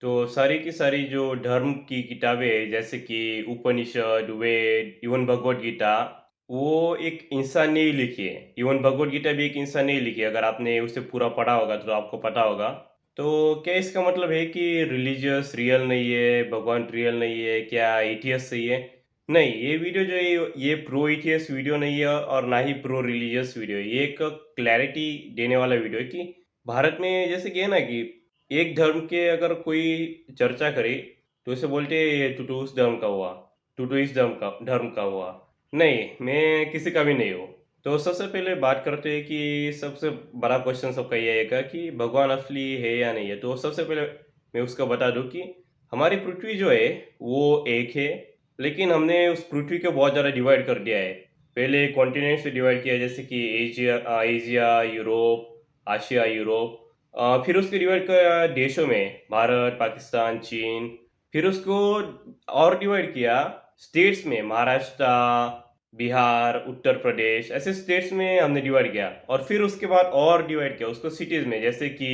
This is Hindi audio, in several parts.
तो सारी की सारी जो धर्म की किताबें हैं, जैसे कि उपनिषद, वेद, इवन भगवद गीता, वो एक इंसान ने ही लिखी है। इवन भगवद गीता भी एक इंसान ने ही लिखी है। अगर आपने उसे पूरा पढ़ा होगा तो आपको पता होगा। तो क्या इसका मतलब है कि रिलीजियस रियल नहीं है, भगवान रियल नहीं है, क्या एथियस्ट सही है? नहीं, ये वीडियो जो है ये प्रो एथियस्ट वीडियो नहीं है और ना ही प्रो रिलीजियस वीडियो है। ये एक क्लैरिटी देने वाला वीडियो है कि भारत में जैसे कि है ना कि एक धर्म के अगर कोई चर्चा करे तो उसे बोलते हैं ये टूटू उस धर्म का हुआ, टूटू इस धर्म का हुआ। नहीं, मैं किसी का भी नहीं हूँ। तो सबसे पहले बात करते हैं कि सबसे बड़ा क्वेश्चन सबका ये आएगा कि भगवान असली है या नहीं है। तो सबसे पहले मैं उसका बता दूं कि हमारी पृथ्वी जो है वो एक है, लेकिन हमने उस पृथ्वी को बहुत ज़्यादा डिवाइड कर दिया है। पहले कॉन्टिनेंट से डिवाइड किया, जैसे कि एशिया, यूरोप, आशिया, यूरोप। फिर उसके डिवाइड किया देशों में, भारत, पाकिस्तान, चीन। फिर उसको और डिवाइड किया स्टेट्स में, महाराष्ट्र, बिहार, उत्तर प्रदेश, ऐसे स्टेट्स में हमने डिवाइड किया। और फिर उसके बाद और डिवाइड किया उसको सिटीज़ में, जैसे कि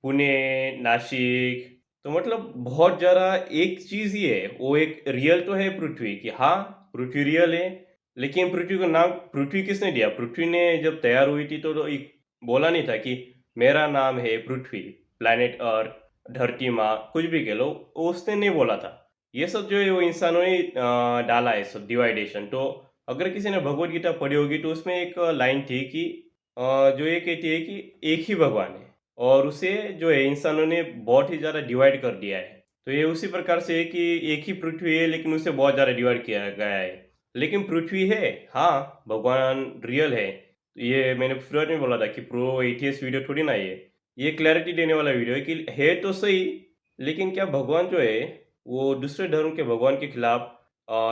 पुणे, नासिक। तो मतलब बहुत ज़्यादा एक चीज़ ही है, वो एक रियल तो है पृथ्वी की, हाँ, पृथ्वी रियल है। लेकिन पृथ्वी का नाम पृथ्वी किसने दिया? पृथ्वी ने जब तैयार हुई थी तो एक बोला नहीं था कि मेरा नाम है पृथ्वी, प्लैनेट अर्थ, धरती माँ, कुछ भी कह लो, उसने नहीं बोला था। ये सब जो है वो इंसानों ने डाला है सब डिवाइडेशन। तो अगर किसी ने भगवत गीता पढ़ी होगी तो उसमें एक लाइन थी कि जो ये कहती है कि एक ही भगवान है, और उसे जो है इंसानों ने बहुत ही ज़्यादा डिवाइड कर दिया है। तो ये उसी प्रकार से है कि एक ही पृथ्वी है, लेकिन उसे बहुत ज़्यादा डिवाइड किया गया है। लेकिन पृथ्वी है, हाँ, भगवान रियल है। तो ये मैंने शुरुआत में बोला था कि प्रो एथियस्ट वीडियो थोड़ी ना ये क्लैरिटी देने वाला वीडियो है कि है तो सही, लेकिन क्या भगवान जो है वो दूसरे धर्म के भगवान के खिलाफ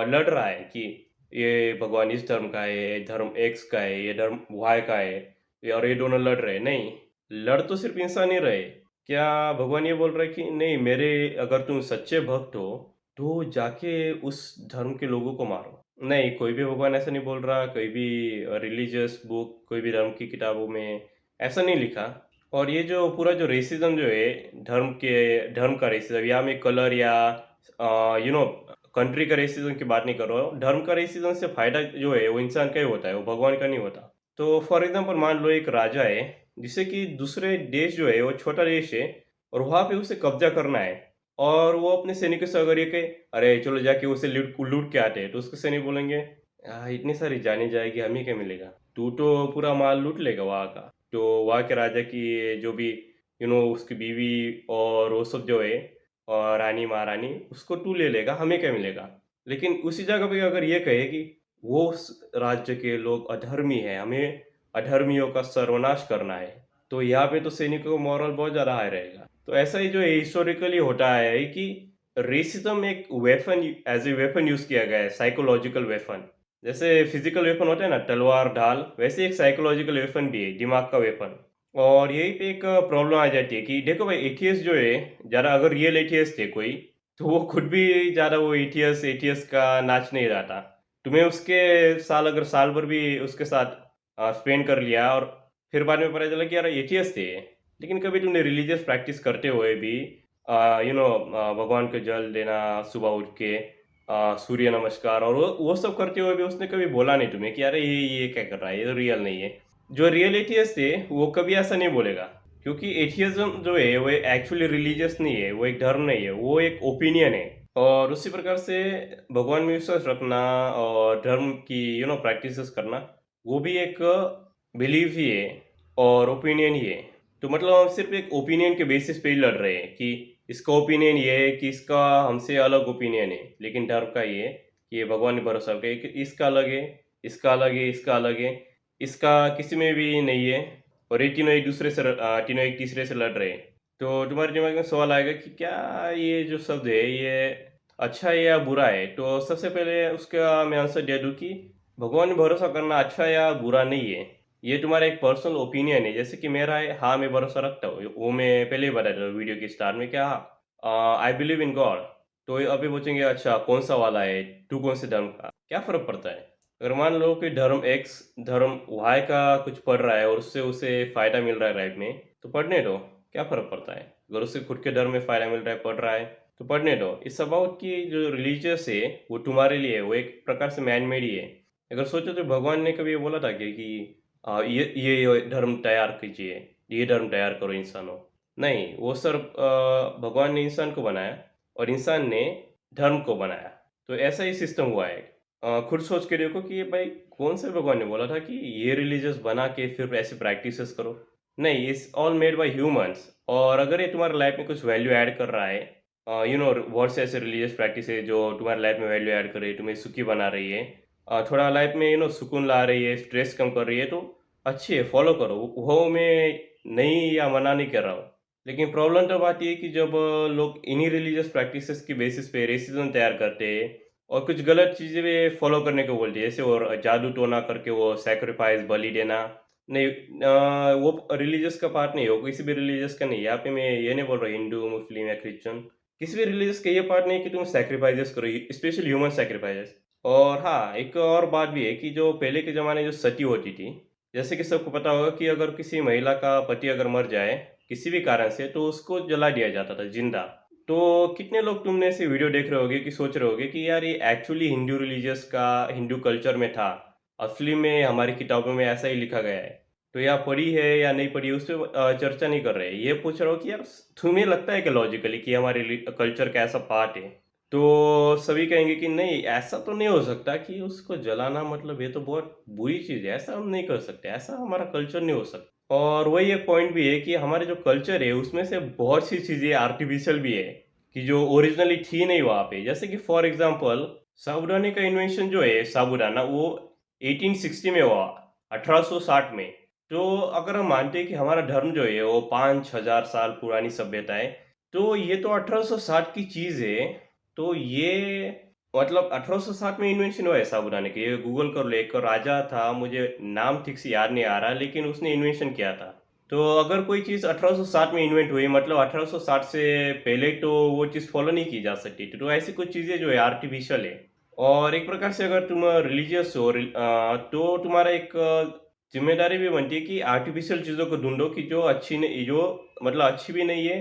लड़ रहा है कि ये भगवान इस धर्म का है, ये धर्म एक्स का है, ये धर्म वाई का है, और ये दोनों लड़ रहे हैं? नहीं, लड़ तो सिर्फ इंसान ही रहे। क्या भगवान ये बोल रहा है कि नहीं, मेरे अगर तुम सच्चे भक्त हो तो जाके उस धर्म के लोगों को मारो? नहीं, कोई भी भगवान ऐसा नहीं बोल रहा, कोई भी रिलीजियस बुक, कोई भी धर्म की किताबों में ऐसा नहीं लिखा। और ये जो पूरा जो रेसिज़्म जो है, धर्म का रेसिज़्म, या मैं कलर या यू नो कंट्री का रेसिज़्म की बात नहीं कर रहा हूँ। धर्म का रेसिज़्म से फ़ायदा जो है वो इंसान का ही होता है, वो भगवान का नहीं होता। तो फॉर एग्ज़ाम्पल मान लो एक राजा है, जिसे कि दूसरे देश जो है वो छोटा देश है और वहाँ पे उसे कब्ज़ा करना है। और वो अपने सैनिकों से अगर ये कहे, "अरे चलो जाके उसे लूट लूट के आते हैं", तो उसके सैनिक बोलेंगे, इतनी सारी जानें जाएगी, हमें क्या मिलेगा? तू तो पूरा माल लूट लेगा वहाँ का।" तो वहाँ के राजा की जो भी उसकी बीवी और वो सब जो है, और रानी महारानी, उसको तू ले लेगा, हमें क्या मिलेगा? लेकिन उसी जगह पे अगर ये कहे कि वो राज्य के लोग अधर्मी हैं, हमें अधर्मियों का सर्वनाश करना है, तो यहाँ पे तो सैनिकों का मोरल बहुत ज़्यादा हाई रहेगा। तो ऐसा ही जो है हिस्टोरिकली होता है कि रेसिज्म एक weapon, as a weapon use किया गया है, साइकोलॉजिकल वेपन। जैसे फिजिकल वेपन होता है ना, तलवार ढाल, वैसे एक साइकोलॉजिकल वेपन भी है, दिमाग का वेपन। और यही पे एक प्रॉब्लम आ जाती है कि देखो भाई, एथियस्ट जो है, ज़्यादा अगर रियल एथियस्ट है कोई, तो वो खुद भी ज़्यादा वो एथियस्ट एथियस्ट का नाच नहीं रहा था। तुम्हें उसके साल, अगर साल भर भी उसके साथ स्पेंड कर लिया और फिर बाद में पता चला कि यार एथियस्ट है ये। लेकिन कभी तुमने रिलीजियस प्रैक्टिस करते हुए भी भगवान को जल देना सुबह उठ के, सूर्य नमस्कार, और वो सब करते हुए भी उसने कभी बोला नहीं तुम्हें कि अरे ये क्या कर रहा है, ये तो रियल नहीं है। जो रियल एथियस्ट है वो कभी ऐसा नहीं बोलेगा, क्योंकि एथियज्म जो है वो एक्चुअली रिलीजियस नहीं है, वो एक धर्म नहीं है, वो एक ओपिनियन है। और उसी प्रकार से भगवान में विश्वास रखना और धर्म की प्रैक्टिसेस करना, वो भी एक बिलीफ ही है और ओपिनियन ही है। तो मतलब हम सिर्फ एक ओपिनियन के बेसिस पे ही लड़ रहे हैं कि इसका ओपिनियन ये है कि इसका हमसे अलग ओपिनियन है, लेकिन धर्म का ये है कि ये भगवान ने भरोसा रखे कि इसका अलग है, इसका अलग है, इसका अलग है, इसका किसी में भी नहीं है। और ये तीनों एक दूसरे से तीनों एक तीसरे से लड़ रहे हैं। तो तुम्हारे दिमाग में सवाल आएगा कि क्या ये जो शब्द है ये अच्छा है या बुरा है? तो सबसे पहले उसका मैं आंसर दे दूँ कि भगवान में भरोसा करना अच्छा या बुरा नहीं है। ये तुम्हारा एक पर्सनल ओपिनियन है, जैसे कि मेरा है, हाँ, मैं भरोसा रखता हूँ। वो मैं पहले ही बताया था वीडियो के स्टार्ट में, क्या आई बिलीव इन गॉड। तो ये अभी पूछेंगे अच्छा कौन-सा वाला है, तू कौन से धर्म का? क्या फ़र्क पड़ता है? अगर मान लो कि धर्म एक्स धर्म वाई का कुछ पढ़ रहा है और उससे उसे फ़ायदा मिल रहा है लाइफ़ में, तो पढ़ने दो, क्या फ़र्क पड़ता है? अगर उससे खुद के धर्म में फ़ायदा मिल रहा है, पढ़ रहा है, तो पढ़ने दो। इट्स अबाउट कि जो रिलीजियस है, वो तुम्हारे लिए है, वो एक प्रकार से मैन मेड ही है। अगर सोचो तो भगवान ने कभी ये बोला था क्या कि ये धर्म तैयार कीजिए, ये धर्म तैयार करो इंसानों। नहीं, वो सिर्फ़ भगवान ने इंसान को बनाया और इंसान ने धर्म को बनाया। तो ऐसा ही सिस्टम हुआ है। खुद सोच के देखो कि ये भाई कौन से भगवान ने बोला था कि ये रिलीजियस बना के फिर ऐसे प्रैक्टिसेस करो? नहीं, it's all made by humans. और अगर ये तुम्हारे लाइफ में कुछ वैल्यू ऐड कर रहा है, बहुत से ऐसे रिलीजियस प्रैक्टिस है जो तुम्हारे लाइफ में वैल्यू ऐड कर रही है, तुम्हें सुखी बना रही है, थोड़ा लाइफ में सुकून ला रही है, स्ट्रेस कम कर रही है, तो अच्छी है, फॉलो करो। वो मैं नहीं या मना नहीं कर रहा हूँ। लेकिन प्रॉब्लम तब आती है कि जब लोग इन्हीं रिलीजियस प्रैक्टिसेस की बेसिस पे रेसिज्म तैयार करते हैं और कुछ गलत चीज़ें भी फॉलो करने को बोलते हैं, जैसे और जादू टोना करके वो सैक्रिफाइस बलि देना। नहीं, वो रिलीजियस का पार्ट नहीं हो, किसी भी रिलीजियस का नहीं। यहाँ पे मैं ये नहीं बोल रहा हिंदू, मुस्लिम या क्रिश्चियन, किसी भी रिलीजियस का ये पार्ट नहीं है कि तुम सैक्रिफाइसेस करो, स्पेशली ह्यूमन सैक्रिफाइसेस। और हाँ, एक और बात भी है कि जो पहले के ज़माने जो सती होती थी, जैसे कि सबको पता होगा कि अगर किसी महिला का पति अगर मर जाए, किसी भी कारण से, तो उसको जला दिया जाता था ज़िंदा। तो कितने लोग तुमने ऐसे वीडियो देख रहे होगे कि सोच रहे होगे कि यार ये एक्चुअली हिंदू रिलीजियस का हिंदू कल्चर में था। असली में हमारी किताबों में ऐसा ही लिखा गया है। तो या पढ़ी है या नहीं पढ़ी उस पे चर्चा नहीं कर रहे। ये पूछ रहा हूँ कि यार तुम्हें लगता है कि लॉजिकली कि हमारे कल्चर का ऐसा पार्ट है? तो सभी कहेंगे कि नहीं, ऐसा तो नहीं हो सकता कि उसको जलाना, मतलब ये तो बहुत बुरी चीज़ है, ऐसा हम नहीं कर सकते, ऐसा हमारा कल्चर नहीं हो सकता। और वही एक पॉइंट भी है कि हमारे जो कल्चर है उसमें से बहुत सी चीज़ें आर्टिफिशियल भी है, कि जो ओरिजिनली थी नहीं वहाँ पे। जैसे कि फॉर एग्ज़ाम्पल साबूदाने का इन्वेंशन जो है, साबूदाना वो 1860 में हुआ, 1860 में। तो अगर हम मानते हैं कि हमारा धर्म जो है वो 5000 साल पुरानी सभ्यता है, तो ये तो 1860 की चीज़ है। तो ये मतलब 1860 में इन्वेंशन हुआ है साबूदाने के। ये गूगल कर लो, एक राजा था, मुझे नाम ठीक से याद नहीं आ रहा, लेकिन उसने इन्वेंशन किया था। तो अगर कोई चीज़ 1860 में इन्वेंट हुई, मतलब 1860 से पहले तो वो चीज़ फॉलो नहीं की जा सकती थी। तो ऐसी कुछ चीज़ें जो है आर्टिफिशियल है। और एक प्रकार से अगर तुम रिलीजियस हो, तो तुम्हारा एक ज़िम्मेदारी भी बनती है कि आर्टिफिशियल चीज़ों को ढूँढो कि जो अच्छी नहीं, जो मतलब अच्छी भी नहीं है,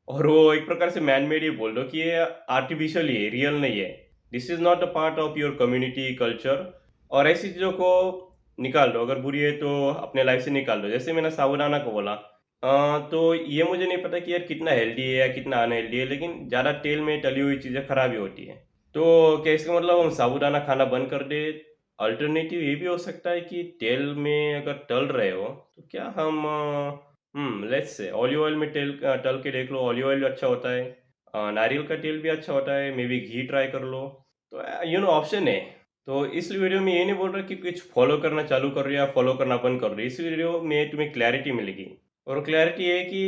और वो एक प्रकार से मैन मेड ही बोल दो कि ये आर्टिफिशियल ही है, रियल नहीं है। This is not a part of your community culture. और ऐसी चीज़ों को निकाल दो, अगर बुरी है तो अपने लाइफ से निकाल दो। जैसे मैंने साबूदाना को बोला, तो ये मुझे नहीं पता कि यार कितना हेल्दी है या कितना अनहेल्दी है, लेकिन ज़्यादा तेल में तली हुई चीज़ें खराब ही होती है। तो क्या इसका मतलब हम साबूदाना खाना बंद कर दें? अल्टरनेटिव ये भी हो सकता है कि तेल में अगर तल रहे हो, तो क्या हम लेट्स से ऑलिव ऑयल में तल के देख लो, ऑलिव ऑयल भी अच्छा होता है। नारियल का तेल भी अच्छा होता है, मे बी घी ट्राई कर लो। तो ऑप्शन है। तो इस वीडियो में ये नहीं बोल रहा कि कुछ फॉलो करना चालू कर रही हो या फॉलो करना बंद कर रही हो। इस वीडियो में तुम्हें क्लैरिटी मिलेगी। और क्लैरिटी ये है कि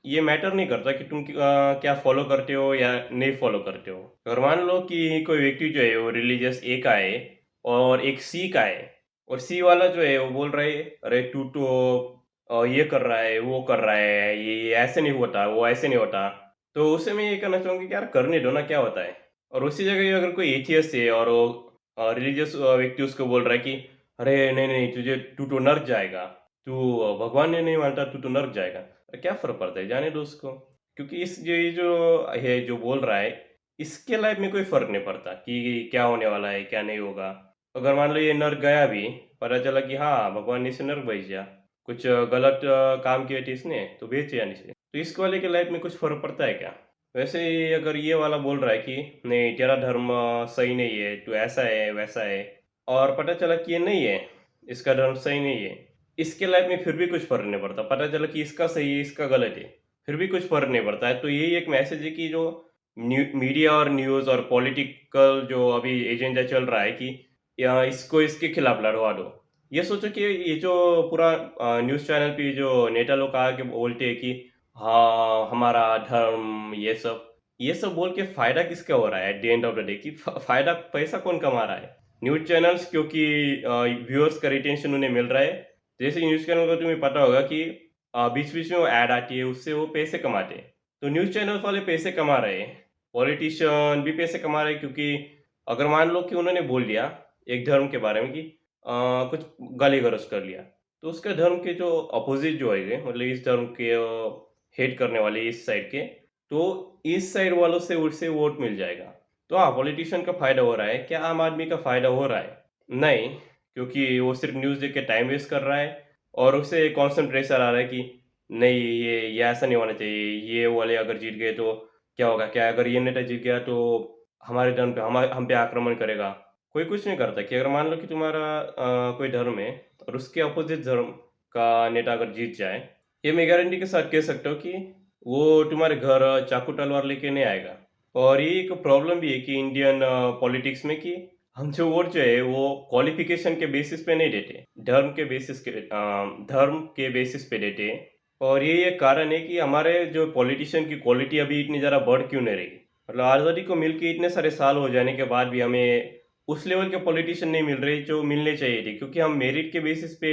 ये मैटर नहीं करता कि तुम क्या फॉलो करते हो या नहीं फॉलो करते हो। अगर मान लो कि कोई व्यक्ति जो है वो रिलीजियस ए का है और एक सी का है, और सी वाला जो है वो बोल रहा है, अरे तू तो ये कर रहा है, वो कर रहा है, ये ऐसे नहीं होता, वो ऐसे नहीं होता। तो उससे मैं ये कहना चाहूँगी कि यार करने दो ना, क्या होता है। और उसी जगह अगर कोई एथियस्ट है और वो रिलीजियस व्यक्ति उसको बोल रहा है कि अरे नहीं नहीं, तू तो नर्क जाएगा, तू भगवान ने नहीं मानता, तू तो नर्क जाएगा। अरे क्या फ़र्क पड़ता है, जाने दो उसको। क्योंकि ये जो है जो बोल रहा है, इसके लाइफ में कोई फ़र्क नहीं पड़ता कि क्या होने वाला है, क्या नहीं होगा। अगर मान लो ये नर्क गया भी, पता चला कि हाँ, भगवान ने इसे नर्क भेज दिया, कुछ गलत काम किए थे इसने, तो भेज दिया नीचे। तो इस वाले के लाइफ में कुछ फ़र्क पड़ता है क्या? वैसे ही अगर ये वाला बोल रहा है कि नहीं, तेरा धर्म सही नहीं है, तू ऐसा है, वैसा है, और पता चला कि ये नहीं है, इसका धर्म सही नहीं है, इसके लाइफ में फिर भी कुछ फ़र्क नहीं पड़ता। पता चला कि इसका सही है, इसका गलत है, फिर भी कुछ फ़र्क नहीं पड़ता है। तो यही एक मैसेज है कि जो मीडिया और न्यूज़ और पॉलिटिकल जो अभी एजेंडा चल रहा है कि या इसको इसके खिलाफ लड़वा दो। ये सोचो कि ये जो पूरा न्यूज़ चैनल पे जो नेता लोग आके बोलते हैं कि हाँ, हमारा धर्म, ये सब बोल के फ़ायदा किसका हो रहा है at the end of the day, कि फ़ायदा पैसा कौन कमा रहा है? न्यूज़ चैनल्स, क्योंकि व्यूअर्स का रिटेंशन उन्हें मिल रहा है। जैसे न्यूज़ चैनल को तुम्हें पता होगा कि बीच-बीच में वो ऐड आती है, उससे वो पैसे कमाते हैं। तो न्यूज़ चैनल वाले पैसे कमा रहे हैं, पॉलिटिशियन भी पैसे कमा रहे हैं, क्योंकि अगर मान लो कि उन्होंने बोल दिया एक धर्म के बारे में कि कुछ गाली-गलौज कर लिया, तो उसका धर्म के जो अपोज़िट जो है, मतलब इस धर्म के हेट करने वाले इस साइड के, तो इस साइड वालों से उससे वोट मिल जाएगा। तो हाँ, पॉलिटिशियन का फ़ायदा हो रहा है। क्या आम आदमी का फ़ायदा हो रहा है? नहीं, क्योंकि वो सिर्फ़ न्यूज़ देख के टाइम वेस्ट कर रहा है और उसे कांस्टेंट प्रेशर आ रहा है कि नहीं, ये ऐसा नहीं होना चाहिए, ये वाले अगर जीत गए तो क्या होगा? क्या अगर ये नेता जीत गया तो हमारे धर्म पे हम पे आक्रमण करेगा। कोई कुछ नहीं करता कि अगर मान लो कि तुम्हारा कोई धर्म है और उसके अपोज़िट धर्म का नेता अगर जीत जाए, ये मैं गारंटी के साथ कह सकता हूँ कि वो तुम्हारे घर चाकू तलवार लेके नहीं आएगा। और ये एक प्रॉब्लम भी है कि इंडियन पॉलिटिक्स में कि हम जो वोट जो है वो क्वालिफ़िकेशन के बेसिस पे नहीं देते, धर्म के बेसिस पे देते हैं। और ये एक कारण है कि हमारे जो पॉलिटिशियन की क्वालिटी अभी इतनी ज़्यादा बढ़ क्यों नहीं रही। मतलब आज़ादी को मिल के इतने सारे साल हो जाने के बाद भी हमें उस लेवल के पॉलिटिशियन नहीं मिल रहे जो मिलने चाहिए थे, क्योंकि हम मेरिट के बेसिस पे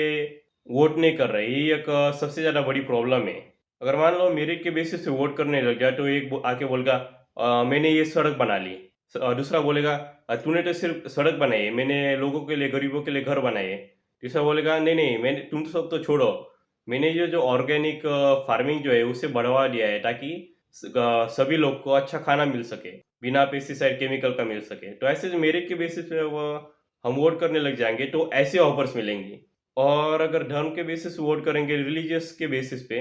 वोट नहीं कर रहे। ये एक सबसे ज़्यादा बड़ी प्रॉब्लम है। अगर मान लो मेरिट के बेसिस पे वोट करने लग जाए तो एक आके बोलेगा मैंने ये सड़क बना ली। दूसरा बोलेगा तूने तो सिर्फ सड़क बनाई है, मैंने लोगों के लिए, गरीबों के लिए घर बनाए हैं। तीसरा बोलेगा नहीं नहीं, मैंने, तुम सब तो छोड़ो, मैंने ये जो ऑर्गेनिक फार्मिंग जो है उसे बढ़ावा दिया है ताकि सभी लोग को अच्छा खाना मिल सके, बिना पेस्टिसाइड केमिकल का मिल सके। तो ऐसे जो मेरिट के बेसिस पे वो हम वोट करने लग जाएंगे तो ऐसे ऑफर्स मिलेंगी। और अगर धर्म के बेसिस पे वोट करेंगे, रिलीजियस के बेसिस पे,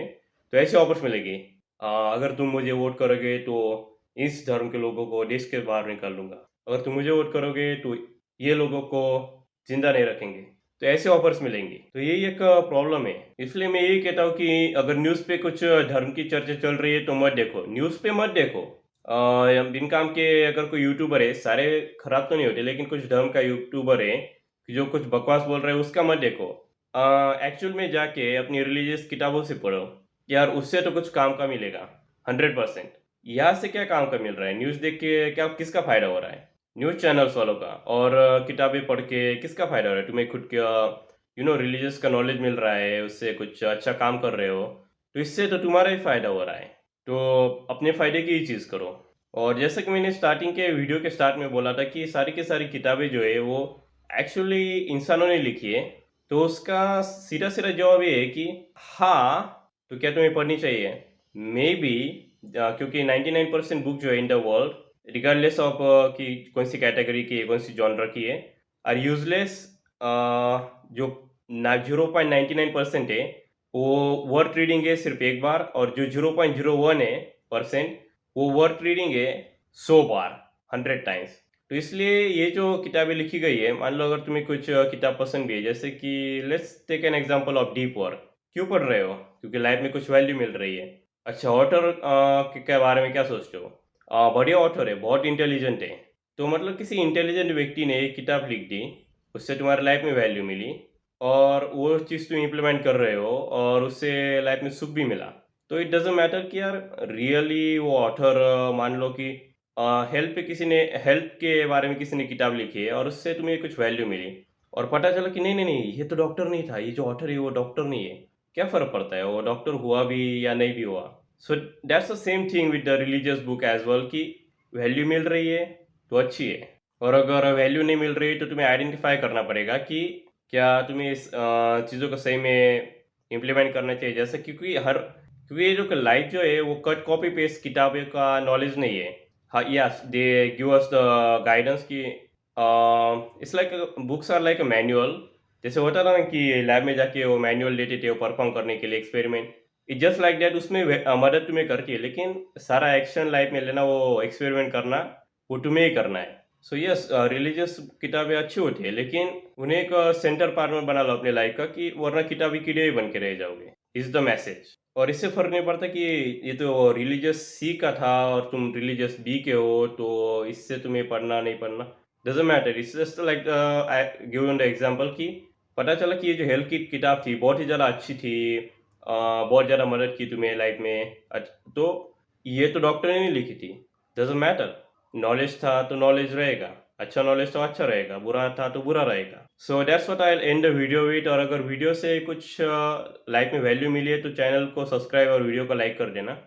तो ऐसे ऑफर्स मिलेंगे। अगर तुम मुझे वोट करोगे तो इस धर्म के लोगों को देश के बाहर निकाल दूंगा, अगर तुम मुझे वोट करोगे तो ये लोगों को जिंदा नहीं रखेंगे। तो ऐसे ऑफर्स मिलेंगे। तो यही एक प्रॉब्लम है। इसलिए मैं यही कहता हूँ कि अगर न्यूज़ पे कुछ धर्म की चर्चा चल रही है तो मत देखो, न्यूज़ पे मत देखो। बिन काम के अगर कोई यूट्यूबर है, सारे खराब तो नहीं होते, लेकिन कुछ धर्म का यूट्यूबर है कि जो कुछ बकवास बोल रहा है उसका मत देखो। एक्चुअल में जाके अपनी रिलीजियस किताबों से पढ़ो, यार उससे तो कुछ काम का मिलेगा 100%। यहाँ से क्या काम का मिल रहा है? न्यूज़ देख के क्या किसका फ़ायदा हो रहा है? न्यूज़ चैनल्स वालों का। और किताबें पढ़ के किसका फ़ायदा हो रहा है? तुम्हें खुद का रिलीजियस का नॉलेज मिल रहा है, उससे कुछ अच्छा काम कर रहे हो, तो इससे तो तुम्हारा ही फ़ायदा हो रहा है। तो अपने फ़ायदे की ही चीज़ करो। और जैसा कि मैंने स्टार्टिंग के वीडियो के स्टार्ट में बोला था कि सारी की सारी किताबें जो है वो एक्चुअली इंसानों ने लिखी है। तो उसका सीधा-सीधा जवाब ये है कि हाँ, तो क्या तुम्हें पढ़नी चाहिए? मेबी क्योंकि 99% बुक जो है in the world, regardless of कि कौन-सी कैटेगरी की है, कौन-सी जॉनर की है, आर यूज़लेस। जो ना 0.99% है, वो वर्थ रीडिंग है सिर्फ़ एक बार, और जो 0.01 है परसेंट, वो वर्थ रीडिंग है 100 बार, 100 टाइम्स। तो इसलिए ये जो किताबें लिखी गई है, मान लो अगर तुम्हें कुछ किताब पसंद भी है, जैसे कि let's take an example of deep work. क्यों पढ़ रहे हो? क्योंकि लाइफ में कुछ वैल्यू मिल रही है। अच्छा, ऑथर के बारे में क्या सोचते हो? बढ़िया ऑथर है, बहुत इंटेलिजेंट है। तो मतलब किसी इंटेलिजेंट व्यक्ति ने एक किताब लिख दी, उससे तुम्हारी लाइफ में वैल्यू मिली, और वो चीज़ तुम इम्प्लीमेंट कर रहे हो और उससे लाइफ में सुख भी मिला। तो इट डज़न्ट मैटर कि यार रियली वो ऑथर, मान लो कि हेल्थ के बारे में किसी ने किताब लिखी है और उससे तुम्हें कुछ वैल्यू मिली, और पता चला कि नहीं, नहीं, नहीं, ये तो डॉक्टर नहीं था, ये जो ऑथर है वो डॉक्टर नहीं है। क्या फ़र्क पड़ता है वो डॉक्टर हुआ भी या नहीं भी हुआ? So that's the same thing with the religious book as well कि वैल्यू मिल रही है तो अच्छी है, और अगर वैल्यू नहीं मिल रही तो तुम्हें आइडेंटिफ़ाई करना पड़ेगा कि क्या तुम्हें इस चीज़ों को सही में इम्प्लीमेंट करना चाहिए। जैसे क्योंकि ये जो लाइफ जो है वो कट कॉपी पेस्ट किताबें का नॉलेज नहीं है। हाँ, yes, they give us the guidance कि it's like books are like a manual. जैसे होता था ना कि लैब में जाके वो मैनुअल देते थे वो परफॉर्म करने के लिए experiment. It's just like that, उसमें मदद तुम्हें करती है, लेकिन सारा एक्शन लाइफ में लेना, वो एक्सपेरिमेंट करना, वो तुम्हें ही करना है। सो यस, रिलीजियस किताबें अच्छी होती है, लेकिन उन्हें एक सेंटर पार्ट में बना लो अपने लाइफ का, कि वरना किताबी कीड़े ही बन के रह जाओगे। Is the message. और इससे फ़र्क नहीं पड़ता कि ये तो रिलीजियस सी का था और तुम रिलीजियस बी के हो, तो इससे तुम्हें पढ़ना नहीं पढ़ना doesn't matter. It's just like I given the example कि पता चला कि ये जो हेल्थ की किताब थी बहुत ही ज़्यादा अच्छी थी, बहुत ज़्यादा मदद की तुम्हें लाइफ में। तो ये तो डॉक्टर ने नहीं लिखी थी, डज़न्ट मैटर। नॉलेज था तो नॉलेज रहेगा, अच्छा नॉलेज तो अच्छा रहेगा, बुरा था तो बुरा रहेगा। So that's what I will and the video with. और अगर वीडियो से कुछ लाइफ में वैल्यू मिली है तो चैनल को सब्सक्राइब और वीडियो को लाइक कर देना।